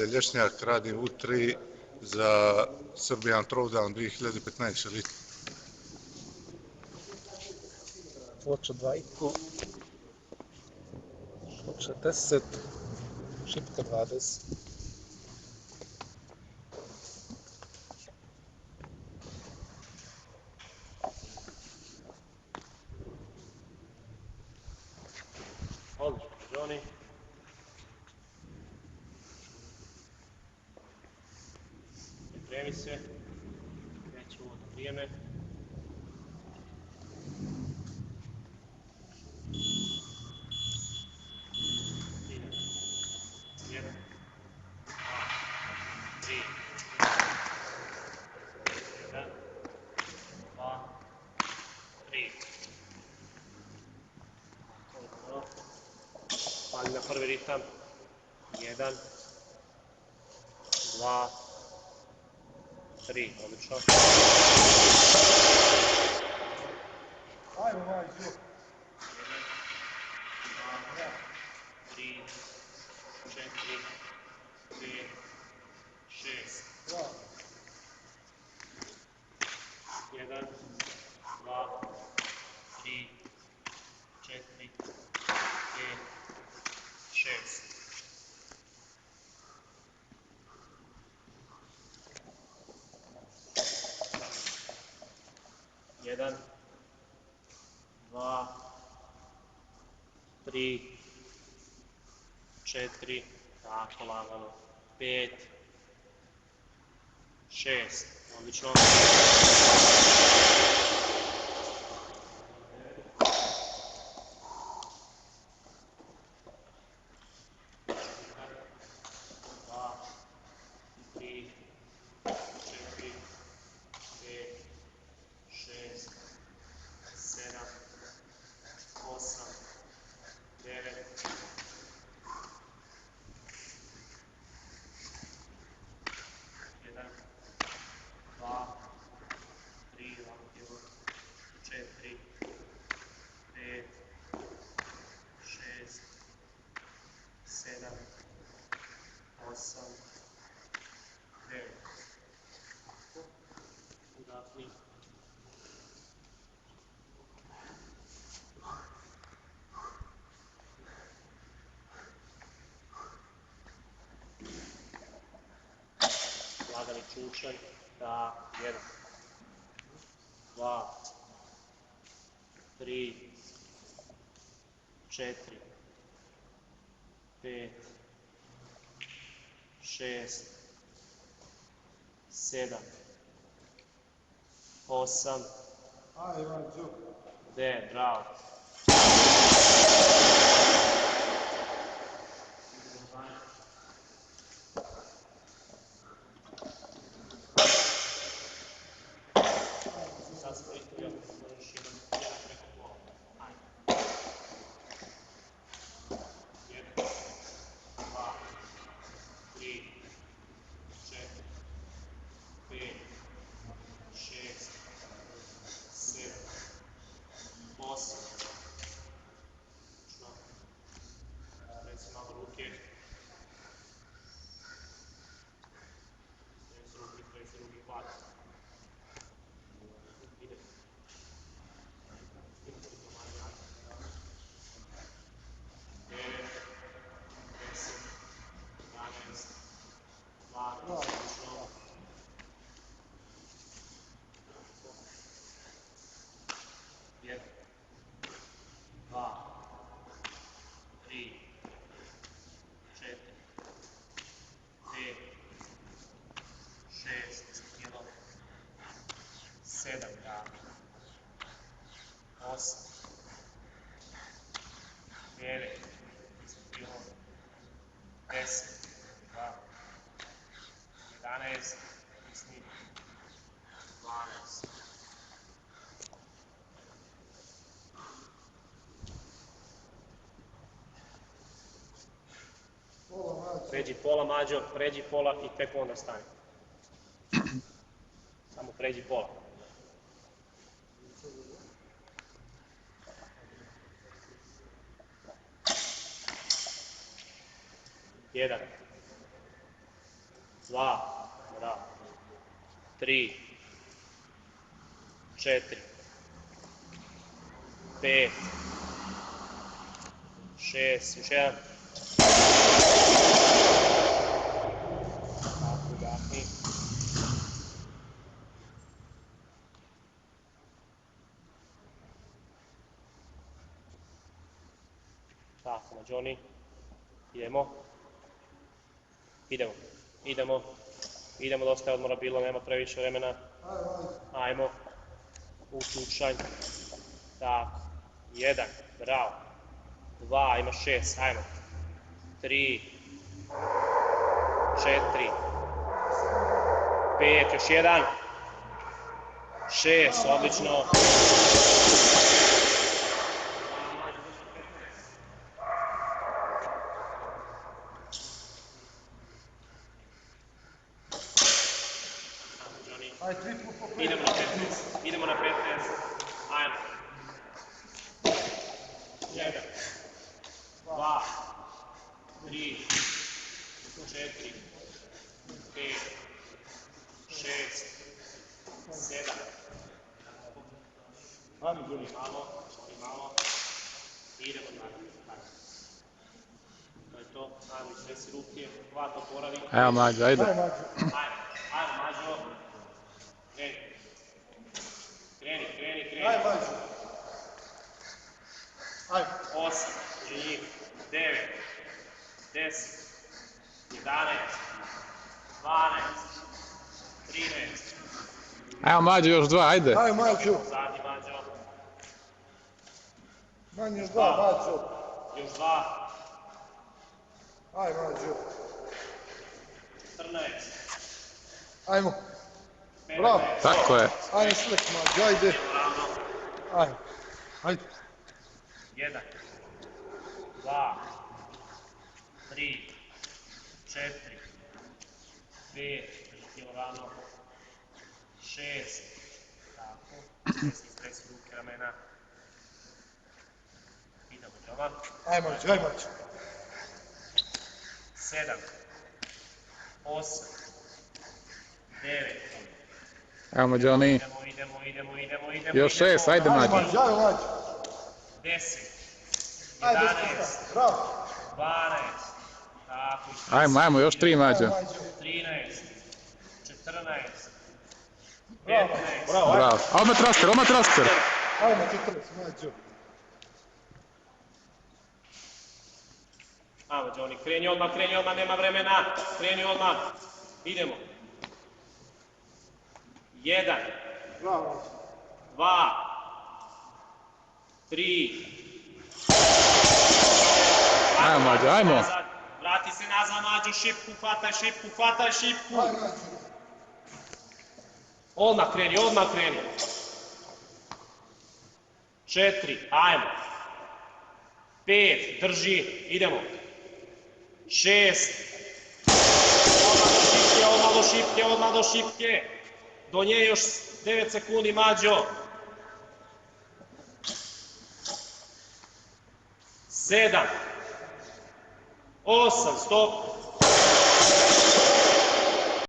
Lješnjak, radim u 3 za Serbian Throwdown 2015. Ploča 2,5, ploča 10, šipka 20. Odlično, Johnny. Pripremi se. Kreće uvodno vrijeme. Jedan, dva, tri. Jedan, dva, tri. Ali na prvi ritam. Jedan, dva, tri. Odlično. Ajmo, Mađo. 3, 4, 5, 6. 1, 2, 3, 4, 5, 6. Jedan, dva, tri, četiri, tako lagano, 5, 6, odlično. Dva, tri, četiri, 5, 6, 7, 8, 9, 1, 2, 3, 4, 5, 6, 7, 8, 9. Udahni. Lagani čučanj, da, 1, 2, 3, 4, 5, 6, 7, 8, Ajde, Mađo. 9, bravo. Sad se pristavljamo, možeš jedan preko pola. Ajde. 1, 2, 3, 4, 5, 6, 7, 8. Reci malo ruke. Reci ruke hvat. Ide. Ide to manje. 9, 10, 11, 12, odlično. 1, 2, 3, 4, 5, 6, 7, 8, 9, 10, 11, 12. Pređi pola, Mađo, pređi pola i tek onda stani. Samo pređi pola. Jedan, 2, bravo. 3, 4, 5, 6, još jedan. Tako, udahni. Tako, Mađoni. Idemo, dosta je odmora bilo, nema previše vremena. Ajmo, uključaj. Tako, 1, bravo. 2, ima 6, ajmo. 3, 4, 5, još jedan. 6, odlično. Idemo na 15. Ajmo. 1, 2, 3, 4, 5, 6, 7. Ajmo, Đuni, malo. Idemo dalje. To je to. Ajmo, svesi ruke. Hvat oporavi. Evo Mađo, ajde. Ajmo, Mađo. Kreni. Ajde Mađo. Ajde. 8, njih, 9, 10, 11, 12, 13. Evo Mađo, još 2, ajde. Aj Mađo, Zadnji Mađo. manje još 2, Mađo. Još 2, Aj Mađo. 14, Ajmo, 15. bravo. Tako je. Ajde slik Mađo, ajde. Ajde. Ajde. 1, 2, 3, 4, 5, tijelo ravno, 6, tako, stresi ruke, ramena. Idemo, doma. Aj Mađo, aj Mađo. 7, 8, 9. Evo Mađoni. Idemo. Još 6, ajde Aj Mađo. Mađo, aj Mađo. 10, Ajde, 11, spustaj. Bravo. 12, tako, Ajmo, još 3 Mađo. 13, 14, Bravo. 15, Bravo. A odmah traster. Ajmo 14, Mađo. Ajmo, Johnny, kreni odmah, nema vremena, kreni odmah, idemo. 1, Bravo. 2, 3. Ajmo, Mađo, ajmo. Vrati se nazad, Mađo, hvataj šipku. Aj Mađo. Odmah kreni. 4, ajmo. 5, drži, idemo. 6, odmah do šipke. Do nje još 9 sekundi, Mađo. 7, 8, stop.